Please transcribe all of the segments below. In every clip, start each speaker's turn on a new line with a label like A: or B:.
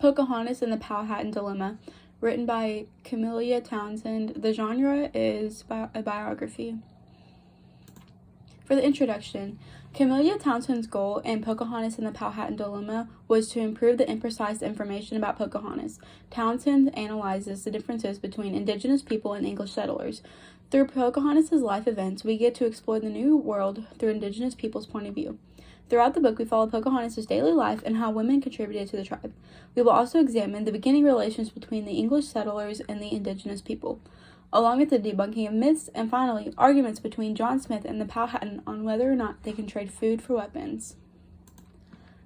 A: Pocahontas and the Powhatan Dilemma, written by Camellia Townsend. The genre is a biography. For the introduction, Camellia Townsend's goal in Pocahontas and the Powhatan Dilemma was to improve the imprecise information about Pocahontas. Townsend analyzes the differences between indigenous people and English settlers. Through Pocahontas' life events, we get to explore the New World through indigenous people's point of view. Throughout the book, we follow Pocahontas' daily life and how women contributed to the tribe. We will also examine the beginning relations between the English settlers and the indigenous people, along with the debunking of myths, and finally, arguments between John Smith and the Powhatan on whether or not they can trade food for weapons.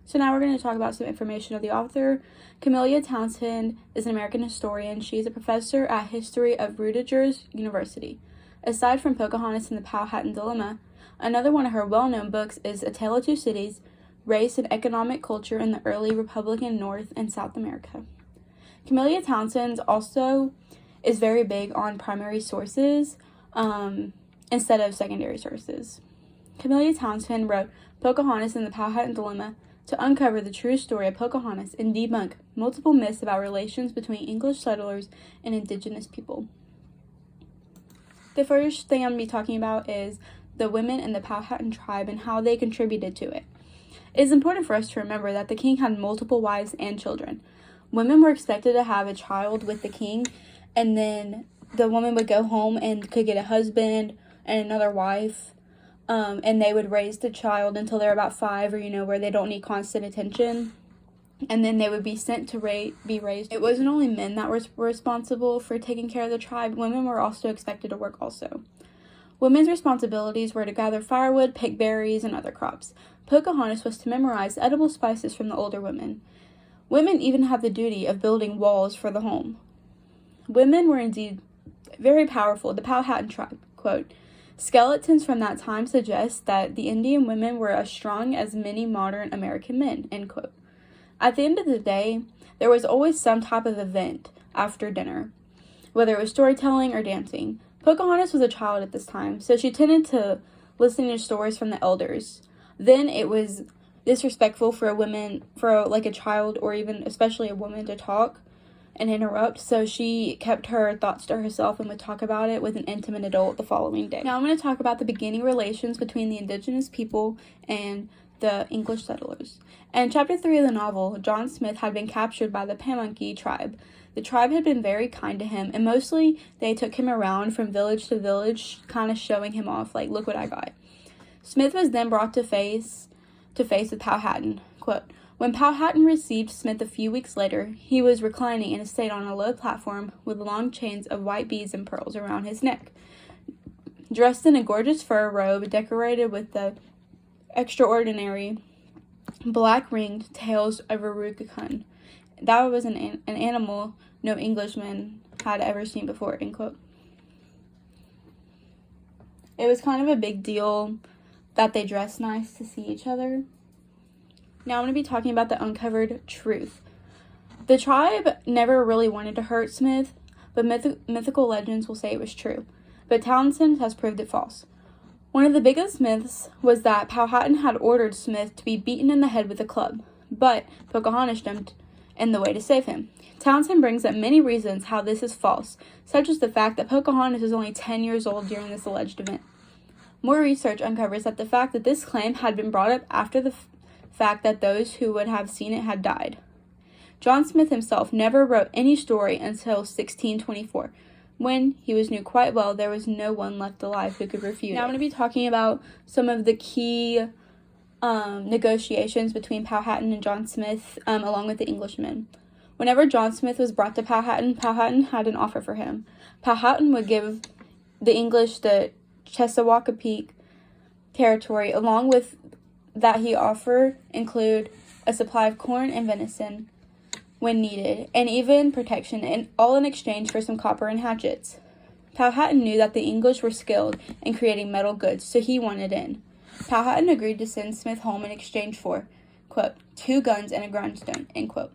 A: So now we're going to talk about some information of the author. Camellia Townsend is an American historian. She is a professor at History of Rutgers University. Aside from Pocahontas and the Powhatan Dilemma, another one of her well-known books is A Tale of Two Cities, Race and Economic Culture in the Early Republican North and South America. Camellia Townsend also is very big on primary sources instead of secondary sources. Camellia Townsend wrote Pocahontas and the Powhatan Dilemma to uncover the true story of Pocahontas and debunk multiple myths about relations between English settlers and indigenous people. The first thing I'm going to be talking about is the women in the Powhatan tribe and how they contributed to it. It is important for us to remember that the king had multiple wives and children. Women were expected to have a child with the king, and then the woman would go home and could get a husband and another wife, and they would raise the child until they're about 5, or where they don't need constant attention, and then they would be sent to be raised. It wasn't only men that were responsible for taking care of the tribe. Women were also expected to work also. Women's responsibilities were to gather firewood, pick berries, and other crops. Pocahontas was to memorize edible spices from the older women. Women even had the duty of building walls for the home. Women were indeed very powerful. The Powhatan tribe, quote, "Skeletons from that time suggest that the Indian women were as strong as many modern American men," end quote. At the end of the day, there was always some type of event after dinner, whether it was storytelling or dancing. Pocahontas was a child at this time, so she tended to listen to stories from the elders. Then it was disrespectful for a child, or even especially a woman, to talk and interrupt, so she kept her thoughts to herself and would talk about it with an intimate adult the following day. Now I'm going to talk about the beginning relations between the indigenous people and the English settlers. In Chapter 3 of the novel, John Smith had been captured by the Pamunkey tribe. The tribe had been very kind to him, and mostly they took him around from village to village, kind of showing him off, like, look what I got. Smith was then brought to face with Powhatan. Quote, "When Powhatan received Smith a few weeks later, he was reclining in a state on a low platform with long chains of white beads and pearls around his neck. Dressed in a gorgeous fur robe decorated with the extraordinary black-ringed tails of a roocoon. That was an animal no Englishman had ever seen before," end quote. It was kind of a big deal that they dressed nice to see each other. Now I'm going to be talking about the uncovered truth. The tribe never really wanted to hurt Smith, but mythical legends will say it was true. But Townsend has proved it false. One of the biggest myths was that Powhatan had ordered Smith to be beaten in the head with a club, but Pocahontas jumped in the way to save him. Townsend brings up many reasons how this is false, such as the fact that Pocahontas was only 10 years old during this alleged event. More research uncovers that the fact that this claim had been brought up after the fact that those who would have seen it had died. John Smith himself never wrote any story until 1624, when he knew quite well there was no one left alive who could refute it. Now I'm going to be talking about some of the key negotiations between Powhatan and John Smith, along with the Englishmen. Whenever John Smith was brought to Powhatan, Powhatan had an offer for him. Powhatan would give the English the Chesapeake territory, along with that he offered include a supply of corn and venison when needed, and even protection, and all in exchange for some copper and hatchets. Powhatan knew that the English were skilled in creating metal goods, so he wanted in. Powhatan agreed to send Smith home in exchange for, quote, 2 guns and a grindstone, end quote.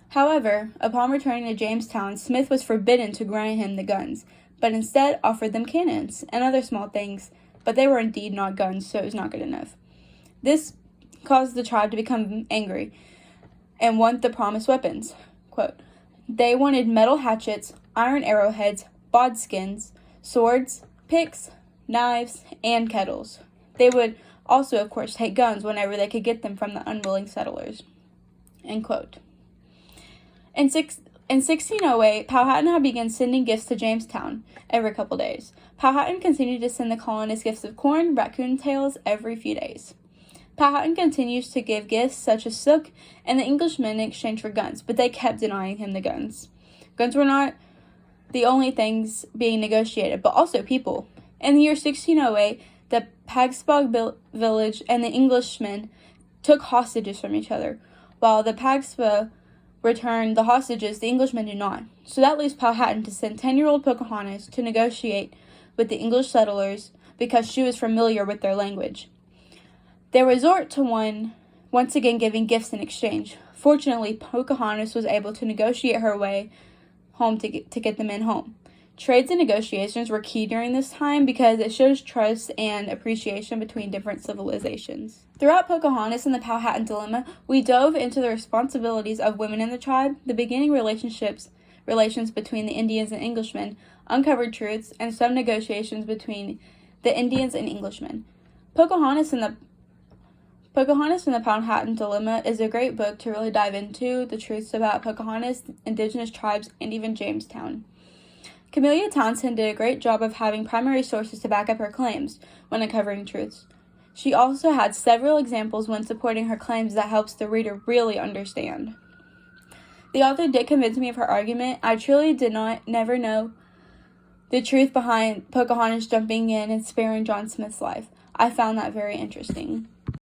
A: However, upon returning to Jamestown, Smith was forbidden to grant him the guns, but instead offered them cannons and other small things, but they were indeed not guns, so it was not good enough. This caused the tribe to become angry and want the promised weapons. Quote, they wanted metal hatchets, iron arrowheads, bodskins, swords, picks, knives, and kettles. They would also, of course, take guns whenever they could get them from the unwilling settlers. End quote. In 1608, Powhatan had begun sending gifts to Jamestown every couple days. Powhatan continued to send the colonists gifts of corn, raccoon tails every few days. Powhatan continues to give gifts such as silk and the Englishmen in exchange for guns, but they kept denying him the guns. Guns were not the only things being negotiated, but also people. In the year 1608, the Pagspa village and the Englishmen took hostages from each other. While the Pagspa returned the hostages, the Englishmen did not. So that leaves Powhatan to send 10-year-old Pocahontas to negotiate with the English settlers because she was familiar with their language. They resort to once again giving gifts in exchange. Fortunately, Pocahontas was able to negotiate her way home to get the men home. Trades and negotiations were key during this time because it shows trust and appreciation between different civilizations. Throughout Pocahontas and the Powhatan dilemma, we dove into the responsibilities of women in the tribe, the beginning relations between the Indians and Englishmen, uncovered truths, and some negotiations between the Indians and Englishmen. Pocahontas and the Powhatan Dilemma is a great book to really dive into the truths about Pocahontas, indigenous tribes, and even Jamestown. Camellia Townsend did a great job of having primary sources to back up her claims when uncovering truths. She also had several examples when supporting her claims that helps the reader really understand. The author did convince me of her argument. I truly never know the truth behind Pocahontas jumping in and sparing John Smith's life. I found that very interesting.